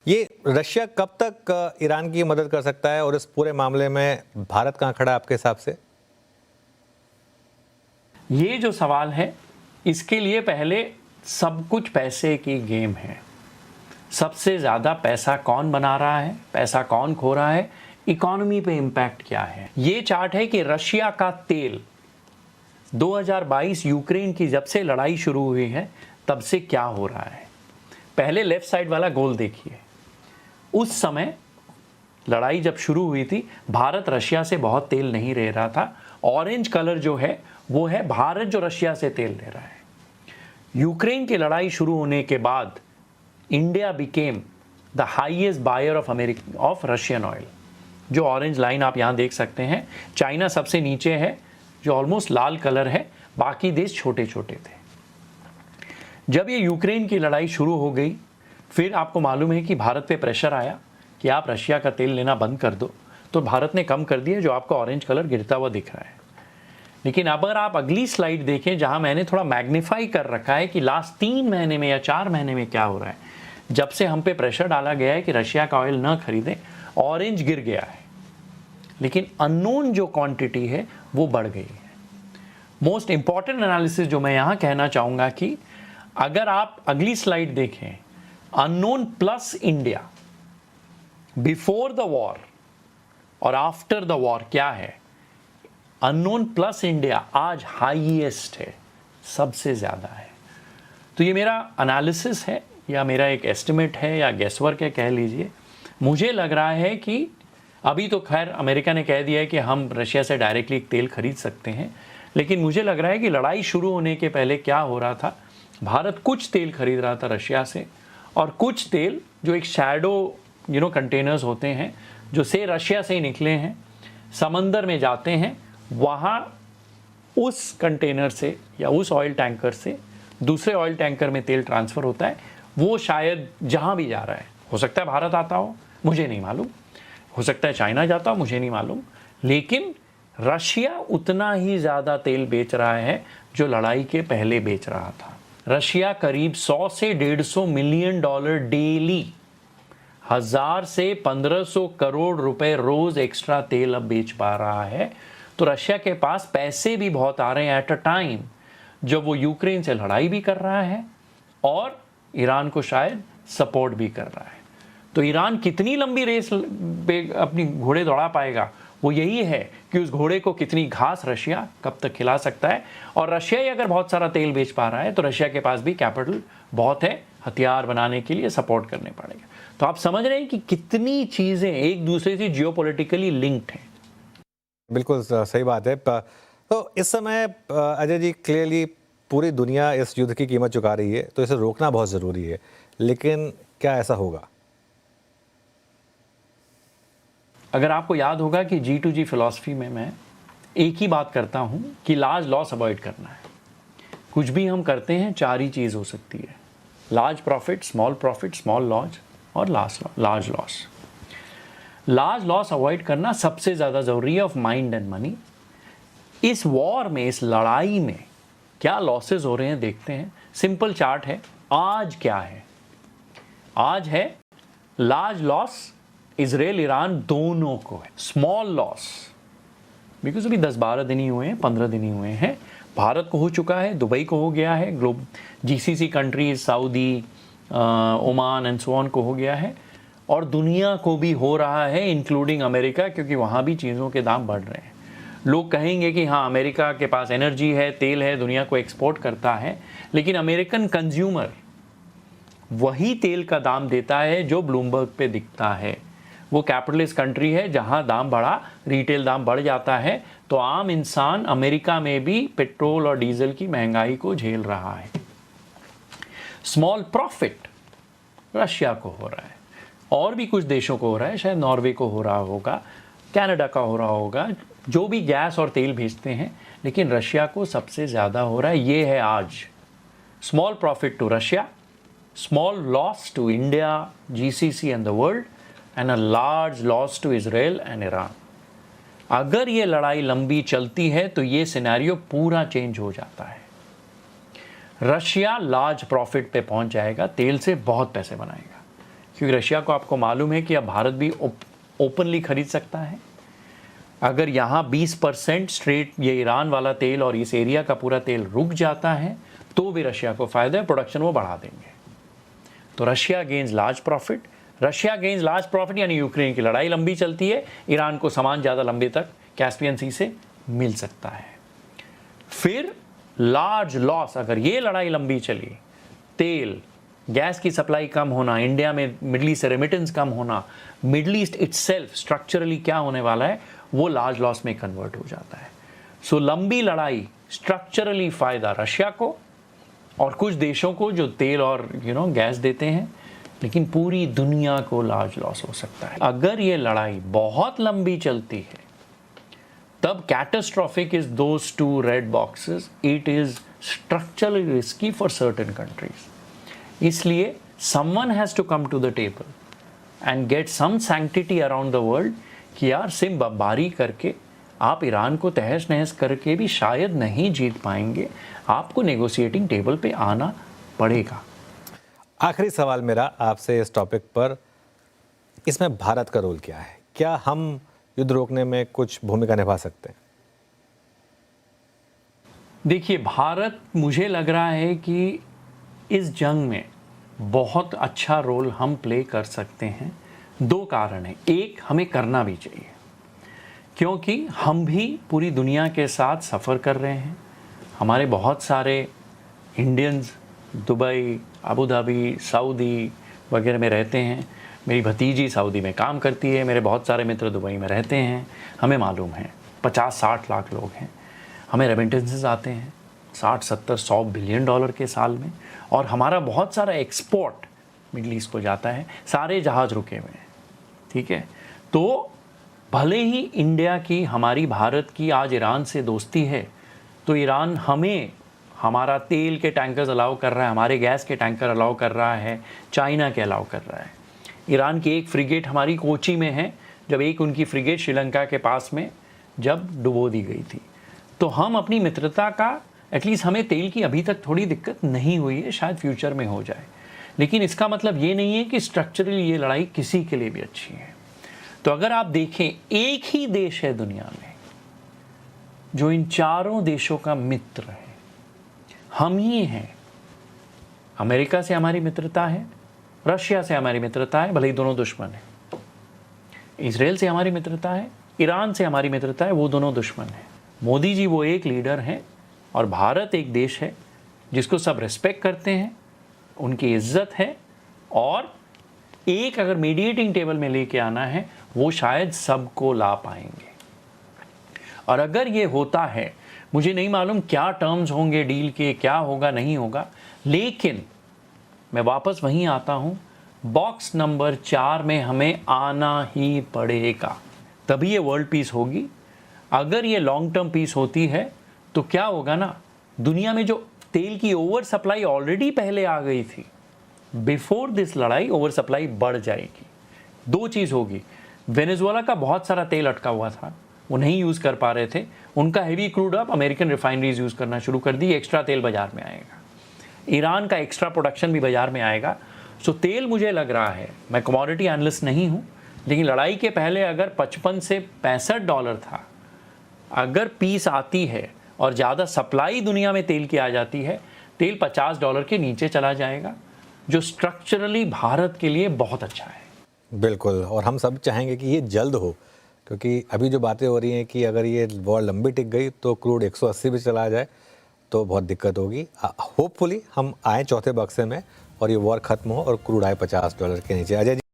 ये रशिया कब तक ईरान की मदद कर सकता है और इस पूरे मामले में भारत कहाँ खड़ा है आपके हिसाब से? ये जो सवाल है, इसके लिए पहले सब कुछ पैसे की गेम है। सबसे ज़्यादा पैसा कौन बना रहा है, पैसा कौन खो रहा है, इकोनॉमी पे इम्पैक्ट क्या है। ये चार्ट है कि रशिया का तेल 2022 यूक्रेन की जब से लड़ाई शुरू हुई है तब से क्या हो रहा है। पहले लेफ्ट साइड वाला गोल देखिए। उस समय लड़ाई जब शुरू हुई थी, भारत रशिया से बहुत तेल नहीं ले रहा था। ऑरेंज कलर जो है वो है भारत जो रशिया से तेल ले रहा है। यूक्रेन की लड़ाई शुरू होने के बाद India became the highest buyer of Russian oil. जो ऑरेंज लाइन आप यहाँ देख सकते हैं, चाइना सबसे नीचे है जो ऑलमोस्ट लाल कलर है, बाकी देश छोटे छोटे थे। जब ये यूक्रेन की लड़ाई शुरू हो गई, फिर आपको मालूम है कि भारत पे प्रेशर आया कि आप रशिया का तेल लेना बंद कर दो, तो भारत ने कम कर दिया, जो आपको ऑरेंज कलर गिरता हुआ दिख रहा है। लेकिन अगर आप अगली स्लाइड देखें, जहां मैंने थोड़ा मैग्नीफाई कर रखा है कि लास्ट 3 महीने में या 4 महीने में क्या हो रहा है, जब से हम पे प्रेशर डाला गया है कि रशिया का ऑयल न खरीदें, ऑरेंज गिर गया है, लेकिन अननोन जो क्वांटिटी है वो बढ़ गई है। मोस्ट इंपॉर्टेंट एनालिसिस जो मैं यहां कहना चाहूंगा कि अगर आप अगली स्लाइड देखें, unknown plus India before the war और आफ्टर द वॉर क्या है, अननोन प्लस इंडिया आज हाईएस्ट है, सबसे ज़्यादा है। तो ये मेरा एनालिसिस है या मेरा एक एस्टिमेट है या गेसवर्क है, कह लीजिए। मुझे लग रहा है कि अभी तो खैर अमेरिका ने कह दिया है कि हम रशिया से डायरेक्टली तेल खरीद सकते हैं, लेकिन मुझे लग रहा है कि लड़ाई शुरू होने के पहले क्या हो रहा था, भारत कुछ तेल खरीद रहा था रशिया से, और कुछ तेल जो एक शैडो कंटेनर्स होते हैं जो से रशिया से ही निकले हैं, समंदर में जाते हैं, वहाँ उस कंटेनर से या उस ऑयल टैंकर से दूसरे ऑयल टैंकर में तेल ट्रांसफ़र होता है। वो शायद जहाँ भी जा रहा है, हो सकता है भारत आता हो, मुझे नहीं मालूम, हो सकता है चाइना जाता हो, मुझे नहीं मालूम, लेकिन रशिया उतना ही ज़्यादा तेल बेच रहा है जो लड़ाई के पहले बेच रहा था। रशिया करीब 100 से 150 मिलियन डॉलर डेली, 1000 से 1500 करोड़ रुपए रोज एक्स्ट्रा तेल अब बेच पा रहा है। तो रशिया के पास पैसे भी बहुत आ रहे हैं एट अ टाइम जब वो यूक्रेन से लड़ाई भी कर रहा है और ईरान को शायद सपोर्ट भी कर रहा है। तो ईरान कितनी लंबी रेस पे अपनी घोड़े दौड़ा पाएगा, वो यही है कि उस घोड़े को कितनी घास रशिया कब तक खिला सकता है। और रशिया ही अगर बहुत सारा तेल बेच पा रहा है तो रशिया के पास भी कैपिटल बहुत है, हथियार बनाने के लिए सपोर्ट करने पड़ेगा। तो आप समझ रहे हैं कि कितनी चीज़ें एक दूसरे से जियोपॉलिटिकली लिंक्ड हैं। बिल्कुल सही बात है। तो इस समय अजय जी, क्लियरली पूरी दुनिया इस युद्ध की कीमत चुका रही है, तो इसे रोकना बहुत ज़रूरी है, लेकिन क्या ऐसा होगा? अगर आपको याद होगा कि G2G फिलॉसफी में मैं एक ही बात करता हूं कि लार्ज लॉस अवॉइड करना है। कुछ भी हम करते हैं, 4 ही चीज़ हो सकती है: लार्ज प्रॉफिट, स्मॉल लॉस और large loss. Large loss avoid करना सबसे ज़्यादा ज़रूरी है ऑफ माइंड एंड मनी। इस वॉर में, इस लड़ाई में क्या लॉसेस हो रहे हैं देखते हैं। सिंपल चार्ट है। आज क्या है? आज है लार्ज लॉस इजराइल ईरान दोनों को है। स्मॉल लॉस बिकॉज अभी 10-12 दिन ही हुए हैं, 15 दिन ही हुए हैं, भारत को हो चुका है, दुबई को हो गया है, GCC countries Saudi, Oman and so on को हो गया है, और दुनिया को भी हो रहा है इंक्लूडिंग अमेरिका, क्योंकि वहाँ भी चीज़ों के दाम बढ़ रहे हैं। लोग कहेंगे कि हाँ, अमेरिका के पास एनर्जी है, तेल है, दुनिया को एक्सपोर्ट करता है, लेकिन अमेरिकन कंज्यूमर वही तेल का दाम देता है जो ब्लूमबर्ग पे दिखता है। वो कैपिटलिस्ट कंट्री है, जहाँ दाम बढ़ा, रिटेल दाम बढ़ जाता है, तो आम इंसान अमेरिका में भी पेट्रोल और डीजल की महंगाई को झेल रहा है। स्मॉल प्रॉफिट रशिया को हो रहा है, और भी कुछ देशों को हो रहा है, शायद नॉर्वे को हो रहा होगा, कनाडा का हो रहा होगा, जो भी गैस और तेल भेजते हैं, लेकिन रशिया को सबसे ज़्यादा हो रहा है। ये है आज small profit to Russia, small loss to India, GCC and the world, and a large loss to Israel and Iran. अगर ये लड़ाई लंबी चलती है तो ये सिनेरियो पूरा चेंज हो जाता है। रशिया लार्ज प्रॉफिट पे पहुंच जाएगा, तेल से बहुत पैसे बनाएगा, क्योंकि रशिया को आपको मालूम है कि अब भारत भी ओपनली खरीद सकता है। अगर यहाँ 20% स्ट्रेट ये ईरान वाला तेल और इस एरिया का पूरा तेल रुक जाता है तो भी रशिया को फ़ायदा है, प्रोडक्शन वो बढ़ा देंगे। तो Russia gains large profit, Russia gains large profit यानी यूक्रेन की लड़ाई लंबी चलती है, ईरान को सामान ज़्यादा लंबे तक कैस्पियन सी से मिल सकता है। फिर लार्ज लॉस, अगर ये लड़ाई लंबी चली, तेल गैस की सप्लाई कम होना, इंडिया में मिडल ईस्ट से रेमिटेंस कम होना, मिडल ईस्ट इटसेल्फ स्ट्रक्चरली क्या होने वाला है वो लार्ज लॉस में कन्वर्ट हो जाता है। सो लंबी लड़ाई स्ट्रक्चरली फ़ायदा रशिया को और कुछ देशों को जो तेल और गैस देते हैं, लेकिन पूरी दुनिया को लार्ज लॉस हो सकता है। अगर ये लड़ाई बहुत लंबी चलती है तब catastrophic is those two red boxes, it is structurally risky for certain countries. इसलिए someone has to come to the table and get some sanctity around the world कि यार सिर्फ बमबारी करके आप ईरान को तहस नहस करके भी शायद नहीं जीत पाएंगे, आपको नेगोशिएटिंग टेबल पे आना पड़ेगा। आखिरी सवाल मेरा आपसे इस टॉपिक पर, इसमें भारत का रोल क्या है? क्या हम युद्ध रोकने में कुछ भूमिका निभा सकते हैं? देखिए, भारत मुझे लग रहा है कि इस जंग में बहुत अच्छा रोल हम प्ले कर सकते हैं। दो कारण हैं। एक, हमें करना भी चाहिए क्योंकि हम भी पूरी दुनिया के साथ सफ़र कर रहे हैं। हमारे बहुत सारे Indians Dubai, Abu Dhabi, Saudi वगैरह में रहते हैं। मेरी भतीजी सऊदी में काम करती है, मेरे बहुत सारे मित्र दुबई में रहते हैं। हमें मालूम है 50-60 लाख लोग हैं। हमें रेमिटेंसेस आते हैं 60-70-100 बिलियन डॉलर के साल में, और हमारा बहुत सारा एक्सपोर्ट मिडल ईस्ट को जाता है। सारे जहाज़ रुके हुए हैं, ठीक है। तो भले ही इंडिया की, हमारी भारत की आज ईरान से दोस्ती है, तो ईरान हमें हमारा तेल के टैंकर्स अलाउ कर रहा है, हमारे गैस के टैंकर अलाउ कर रहा है, चाइना के अलाउ कर रहा है। ईरान की एक फ्रिगेट हमारी कोची में है, जब एक उनकी फ्रिगेट श्रीलंका के पास में जब डुबो दी गई थी। तो हम अपनी मित्रता का, एटलीस्ट हमें तेल की अभी तक थोड़ी दिक्कत नहीं हुई है, शायद फ्यूचर में हो जाए, लेकिन इसका मतलब ये नहीं है कि स्ट्रक्चरली ये लड़ाई किसी के लिए भी अच्छी है। तो अगर आप देखें, एक ही देश है दुनिया में जो इन चारों देशों का मित्र है, हम ही हैं। अमेरिका से हमारी मित्रता है, रशिया से हमारी मित्रता है, भले ही दोनों दुश्मन हैं। इजराइल से हमारी मित्रता है, ईरान से हमारी मित्रता है, वो दोनों दुश्मन हैं। मोदी जी वो एक लीडर हैं और भारत एक देश है जिसको सब रिस्पेक्ट करते हैं, उनकी इज्जत है, और एक अगर मीडिएटिंग टेबल में लेके आना है वो शायद सबको ला पाएंगे। और अगर ये होता है, मुझे नहीं मालूम क्या टर्म्स होंगे डील के, क्या होगा नहीं होगा, लेकिन मैं वापस वहीं आता हूँ, बॉक्स नंबर 4 में हमें आना ही पड़ेगा, तभी ये वर्ल्ड पीस होगी। अगर ये लॉन्ग टर्म पीस होती है तो क्या होगा ना, दुनिया में जो तेल की ओवर सप्लाई ऑलरेडी पहले आ गई थी, बिफोर दिस लड़ाई ओवर सप्लाई बढ़ जाएगी। दो चीज़ होगी, वेनेजुएला का बहुत सारा तेल अटका हुआ था, वो नहीं यूज़ कर पा रहे थे, उनका हेवी क्रूड अब अमेरिकन रिफाइनरीज यूज़ करना शुरू कर दी, एक्स्ट्रा तेल बाज़ार में आएगा। ईरान का एक्स्ट्रा प्रोडक्शन भी बाज़ार में आएगा। सो तेल, मुझे लग रहा है, मैं कमोडिटी एनालिस्ट नहीं हूँ, लेकिन लड़ाई के पहले अगर 55 से 65 डॉलर था, अगर पीस आती है और ज़्यादा सप्लाई दुनिया में तेल की आ जाती है, तेल 50 डॉलर के नीचे चला जाएगा, जो स्ट्रक्चरली भारत के लिए बहुत अच्छा है। बिल्कुल, और हम सब चाहेंगे कि ये जल्द हो, क्योंकि अभी जो बातें हो रही हैं कि अगर ये वॉर लंबी टिक गई तो क्रूड 180 पे चला जाए तो बहुत दिक्कत होगी। होपफुली हम आए चौथे बक्से में और ये वॉर ख़त्म हो और क्रूड आए $50 के नीचे। अजय जी।